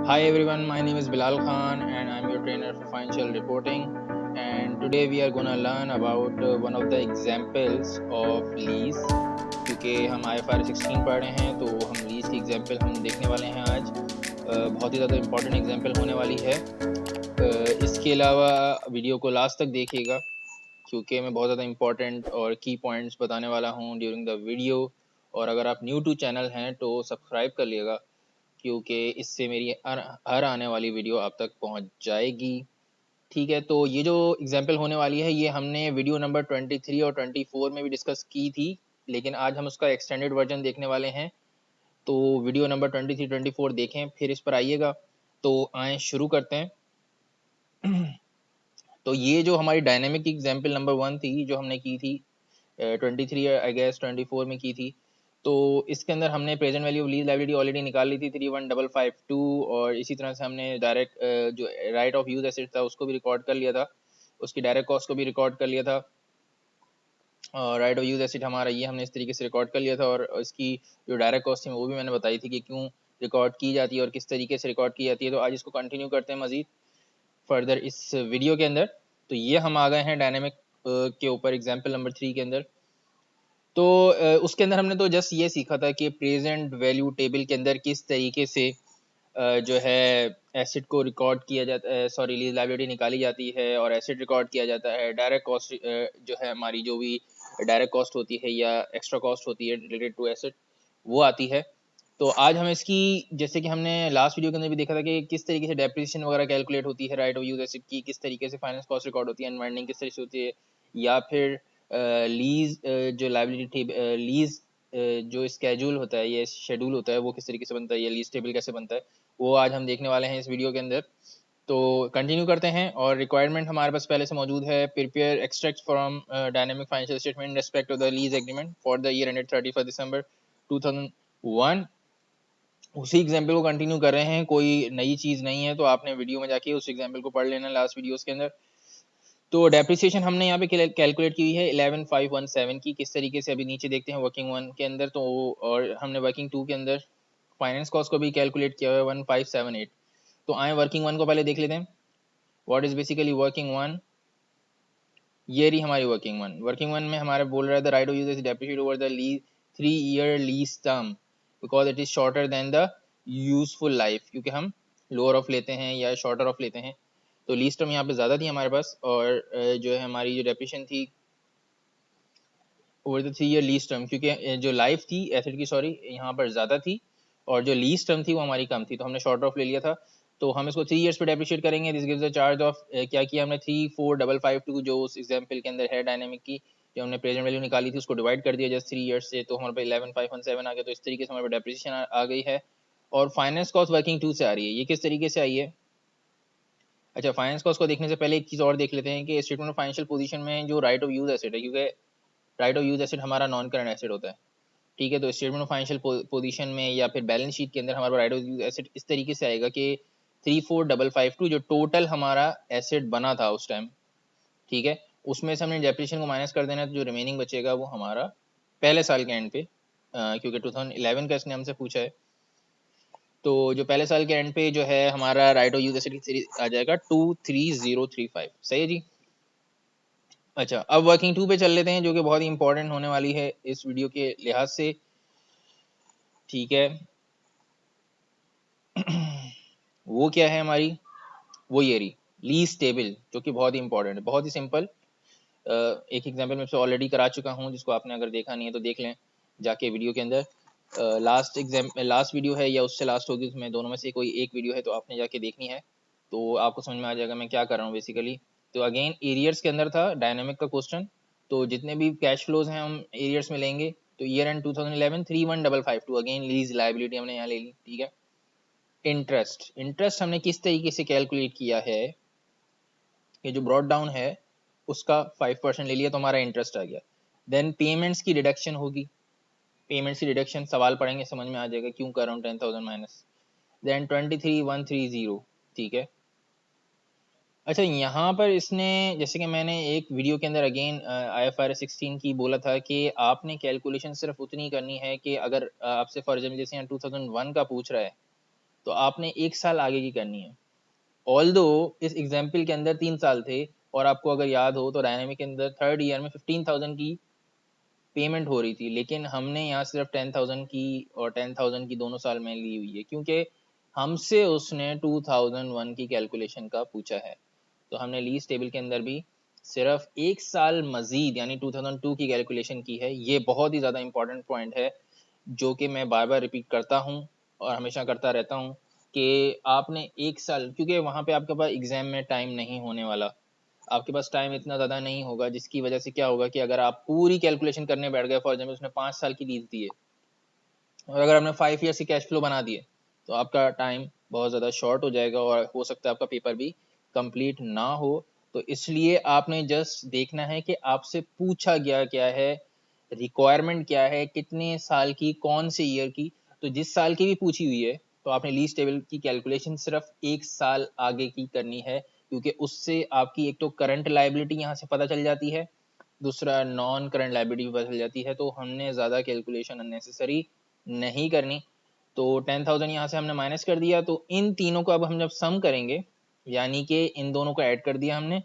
Hi everyone, my name is Bilal Khan and I'm your trainer for financial reporting. And today we are gonna learn about one of the examples of lease. क्योंकि हम IFRS 16 पढ़ रहे हैं तो हम lease की example हम देखने वाले हैं आज। बहुत ही ज़्यादा इम्पोर्टेंट एग्जाम्पल होने वाली है। इसके अलावा वीडियो को लास्ट तक देखिएगा क्योंकि मैं बहुत ज़्यादा इम्पोर्टेंट और की पॉइंट्स बताने वाला हूँ ड्यूरिंग द वीडियो। और अगर आप न्यू टू चैनल हैं तो सब्सक्राइब कर लिएगा क्योंकि इससे मेरी हर आने वाली वीडियो आप तक पहुंच जाएगी। ठीक है, तो ये जो एग्जाम्पल होने वाली है ये हमने वीडियो नंबर 23 और 24 में भी डिस्कस की थी, लेकिन आज हम उसका एक्सटेंडेड वर्जन देखने वाले हैं। तो वीडियो नंबर 23 24 देखें फिर इस पर आइएगा। तो आए शुरू करते हैं। तो ये जो हमारी डायनेमिक एग्जाम्पल नंबर 1 थी जो हमने की थी 23 आई गेस 24 में की थी। तो इसके अंदर हमने present value of lease liability already निकाल ली थी 31552, और इसी तरह से हमने डायरेक्ट जो राइट ऑफ यूज एसेट था उसको भी रिकॉर्ड कर लिया था, उसकी डायरेक्ट कॉस्ट को भी रिकॉर्ड कर लिया था। और राइट ऑफ यूज एसेट हमारा ये हमने इस तरीके से रिकॉर्ड कर लिया था, और इसकी जो डायरेक्ट कॉस्ट थी वो भी मैंने बताई थी कि क्यों रिकॉर्ड की जाती है और किस तरीके से रिकॉर्ड की जाती है। तो आज इसको कंटिन्यू करते हैं मजीद फर्दर इस वीडियो के अंदर। तो ये हम आ गए हैं डायनेमिक के ऊपर एग्जाम्पल नंबर 3 के अंदर। तो उसके अंदर हमने तो जस्ट ये सीखा था कि प्रेजेंट वैल्यू टेबल के अंदर किस तरीके से जो है एसेट को रिकॉर्ड किया जाता है, सॉरी लीज लायबिलिटी निकाली जाती है और एसेट रिकॉर्ड किया जाता है। डायरेक्ट कॉस्ट जो है हमारी जो भी डायरेक्ट कॉस्ट होती है या एक्स्ट्रा कॉस्ट होती है रिलेटेड टू एसेट वो आती है। तो आज हम इसकी, जैसे कि हमने लास्ट वीडियो के अंदर भी देखा था कि किस तरीके से डेप्रिसिएशन वगैरह कैलकुलेट होती है राइट ऑफ यूज एसेट की, किस तरीके से फाइनेंस कॉस्ट रिकॉर्ड होती है, अनवाइंडिंग किस तरीके से होती है, या फिर लीज जो लायबिलिटी लीज जो स्केड्यूल होता है ये शेड्यूल होता है वो किस तरीके से बनता है, या लीज टेबल कैसे बनता है, वो आज हम देखने वाले हैं इस वीडियो के अंदर। तो कंटिन्यू करते हैं। और रिक्वायरमेंट हमारे पास पहले से मौजूद है, prepare extract from dynamic financial statement in respect of the lease agreement for the year ended 31 December 2001। उसी एग्जाम्पल को कंटिन्यू कर रहे हैं, कोई नई चीज नहीं है, तो आपने वीडियो में जाके उस एग्जाम्पल को पढ़ लेना लास्ट वीडियोस के अंदर। तो डेप्रिसिएशन हमने यहाँ पे कैलकुलेट की हुई है 11517 की, किस तरीके से अभी नीचे देखते हैं वर्किंग 1 के अंदर। तो और हमने वर्किंग 2 के अंदर फाइनेंस कॉस्ट को भी कैलकुलेट किया हुआ है 1578। तो आए वर्किंग 1 को पहले देख लेते हैं। व्हाट इज बेसिकली वर्किंग 1, ये रही हमारी वर्किंग 1। वर्किंग 1 में हमारा बोल रहा है the right of use is depreciate over the 3 year lease term because it is shorter than the useful life, क्योंकि हम लोअर ऑफ लेते हैं या शॉर्टर ऑफ लेते हैं। तो लीज टर्म यहाँ पे ज़्यादा थी हमारे पास, और जो है हमारी जो डेप्रिशिएशन थी over the 3 year lease term, क्योंकि जो लाइफ थी एसेट की, सॉरी, यहाँ पर ज़्यादा थी और जो लीज टर्म थी वो हमारी कम थी, तो हमने शॉर्ट ऑफ ले लिया था। तो हम इसको 3 ईयर्स पे डेप्रिशिएट करेंगे। This gives a charge of क्या किया हमने 34552 जो उस एग्जाम्पल के अंदर है डायनेमिक की, जो हमने प्रेजेंट वैल्यू निकाली थी उसको डिवाइड कर दिया जस्ट 3 ईयर्स से, तो हमारे पे 11517 आ गया। तो इस तरीके से हमारे पे डेप्रिसिएशन आ गई है। और फाइनेंस कॉस्ट वर्किंग 2 से आ रही है। ये किस तरीके से आई है? अच्छा, फाइनेंस कॉस्ट को देखने से पहले एक चीज़ और देख लेते हैं कि स्टेटमेंट ऑफ फाइनेंशियल पोजीशन में जो राइट ऑफ यूज एसेट है, क्योंकि राइट ऑफ यूज एसेट हमारा नॉन करंट एसेट होता है। ठीक है, तो स्टेटमेंट ऑफ फाइनेंशियल पोजीशन में या फिर बैलेंस शीट के अंदर हमारा राइट ऑफ यूज एसेट इस तरीके से आएगा कि 34552 जो टोटल हमारा एसेट बना था उस टाइम, ठीक है, उसमें से हमने डेप्रिसिएशन को माइनस कर देना है, तो जो रिमेनिंग बचेगा वो हमारा पहले साल के एंड पे, क्योंकि 2011 का इसने हमसे पूछा है, तो जो पहले साल के एंड पे जो है हमारा राइट ऑफ यूज एसेट आ जाएगा 23035। सही है जी। अच्छा, अब वर्किंग 2 पे चल लेते हैं जो कि बहुत ही इंपॉर्टेंट होने वाली है इस वीडियो के लिहाज से। ठीक है। वो क्या है हमारी, वो ये रही लीज टेबल, जो कि बहुत ही इंपॉर्टेंट है, बहुत ही सिंपल। एक एग्जांपल मैं ऑलरेडी करा चुका हूँ, जिसको आपने अगर देखा नहीं है तो देख लें जाके वीडियो के अंदर। लास्ट वीडियो है या उससे लास्ट होगी, उसमें दोनों में से कोई एक वीडियो है, तो आपने जाके देखनी है, तो आपको समझ में आ जाएगा मैं क्या कर रहा हूँ बेसिकली। तो अगेन एरियर्स के अंदर था डायनेमिक का क्वेश्चन, तो जितने भी कैश फ्लोज हैं हम एरियर्स में लेंगे। तो year and 2011 31552, again lease liability हमने यहाँ ले ली। ठीक है। इंटरेस्ट हमने किस तरीके से कैलकुलेट किया है कि जो ब्रॉड डाउन है उसका 5% ले लिया तो हमारा इंटरेस्ट आ गया। देन पेमेंट्स की डिडक्शन होगी, पेमेंट्स की डिडक्शन सवाल पढ़ेंगे समझ में आ जाएगा क्यों कर रहा हूँ 10,000 माइनस। देन 23,130। ठीक है। अच्छा, यहाँ पर इसने, जैसे कि मैंने एक वीडियो के अंदर अगेन IFRS 16 की बोला था कि आपने कैलकुलेशन सिर्फ उतनी करनी है कि अगर आपसे फॉर एग्जाम्पल जैसे यहाँ 2001 का पूछ रहा है, तो आपने 1 साल आगे की करनी है। ऑल्दो इस एग्जाम्पल के अंदर 3 साल थे और आपको अगर याद हो तो डायनेमिक के अंदर 3rd ईयर में 15,000 की पेमेंट हो रही थी, लेकिन हमने यहाँ सिर्फ 10,000 की और 10,000 की दोनों साल में ली हुई है, क्योंकि हमसे उसने 2001 की कैलकुलेशन का पूछा है। तो हमने लीज टेबल के अंदर भी सिर्फ 1 साल मजीद यानी 2002 की कैलकुलेशन की है। ये बहुत ही ज़्यादा इंपॉर्टेंट पॉइंट है जो कि मैं बार बार रिपीट करता हूँ और हमेशा करता रहता हूँ कि आपने 1 साल, क्योंकि वहाँ पे आपके पास एग्जाम में टाइम नहीं होने वाला, आपके पास टाइम इतना ज़्यादा नहीं होगा, जिसकी वजह से क्या होगा कि अगर आप पूरी कैलकुलेशन करने बैठ गए, फॉर एग्जाम्पल उसने 5 साल की लीज दी है और अगर आपने 5 ईयर्स की कैश फ्लो बना दिए तो आपका टाइम बहुत ज़्यादा शॉर्ट हो जाएगा और हो सकता है आपका पेपर भी कंप्लीट ना हो। तो इसलिए आपने जस्ट देखना है कि आपसे पूछा गया क्या है, रिक्वायरमेंट क्या है, कितने साल की, कौन से ईयर की। तो जिस साल की भी पूछी हुई है तो आपने लीज टेबल की कैलकुलेशन सिर्फ 1 साल आगे की करनी है, क्योंकि उससे आपकी एक तो करंट लायबिलिटी यहाँ से पता चल जाती है, दूसरा नॉन करंट लायबिलिटी पता चल जाती है। तो हमने ज़्यादा कैलकुलेशन अननेसेसरी नहीं करनी। तो 10,000 यहाँ से हमने माइनस कर दिया, तो इन तीनों को अब हम जब सम करेंगे, यानी कि इन दोनों को ऐड कर दिया हमने,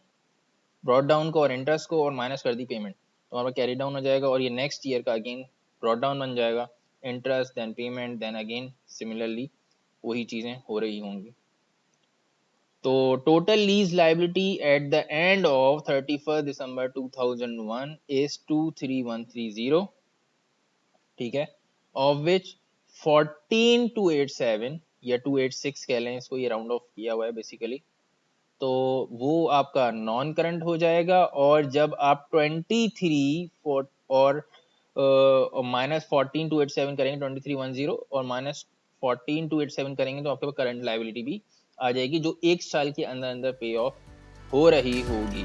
ब्रॉड डाउन को और इंटरेस्ट को, और माइनस कर दी पेमेंट, तो हमारा कैरी डाउन हो जाएगा और ये नेक्स्ट ईयर का अगेन ब्रॉड डाउन बन जाएगा, interest then payment then again similarly वही चीज़ें हो रही होंगी। तो total lease liability at the end of 31 December 2001 is 23,130, ठीक है, ऑफ विच 14,287 या 286 कह लें इसको, ये राउंड ऑफ किया हुआ है बेसिकली, तो वो आपका नॉन करंट हो जाएगा। और जब आप 23 और माइनस 14,287 करेंगे, 23,110 और माइनस 14,287 करेंगे तो आपके पास करंट लाइबिलिटी भी आ जाएगी, जो 1 साल के अंदर अंदर पे ऑफ हो रही होगी।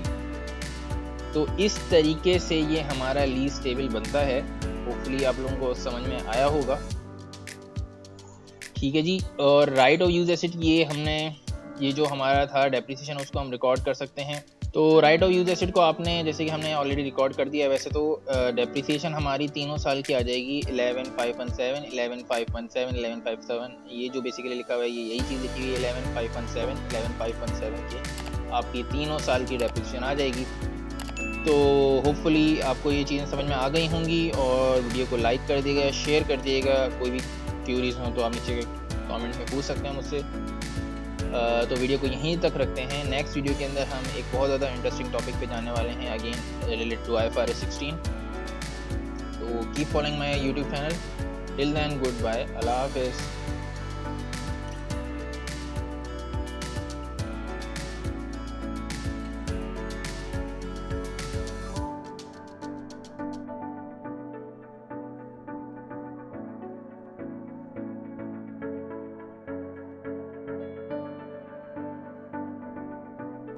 तो इस तरीके से ये हमारा लीज टेबल बनता है। होपफुली आप लोगों को समझ में आया होगा, ठीक है जी। और राइट ऑफ यूज एसेट, ये जो हमारा था डेप्रिसिएशन, उसको हम रिकॉर्ड कर सकते हैं। तो राइट ऑफ यूज एसेट को आपने, जैसे कि हमने ऑलरेडी रिकॉर्ड कर दिया है, वैसे तो डेप्रिसिएशन हमारी तीनों साल की आ जाएगी 11,517, 11,517, 11,517, ये जो बेसिकली लिखा हुआ है ये यही चीज़ लिखी हुई है 11,517, 11,517 की आपकी तीनों साल की डेप्रिसिएशन आ जाएगी। तो होपफुली आपको ये चीज़ें समझ में आ गई होंगी और वीडियो को लाइक कर दिएगा, शेयर कर दिएगा। कोई भी क्यूरीज हो तो आप नीचे कमेंट में पूछ सकते हैं मुझसे। तो वीडियो को यहीं तक रखते हैं। नेक्स्ट वीडियो के अंदर हम एक बहुत ज़्यादा इंटरेस्टिंग टॉपिक पे जाने वाले हैं, अगेन रिलेटेड टू IFRS 16। तो keep following my YouTube channel. Till then good bye, अल्लाह हाफिज़।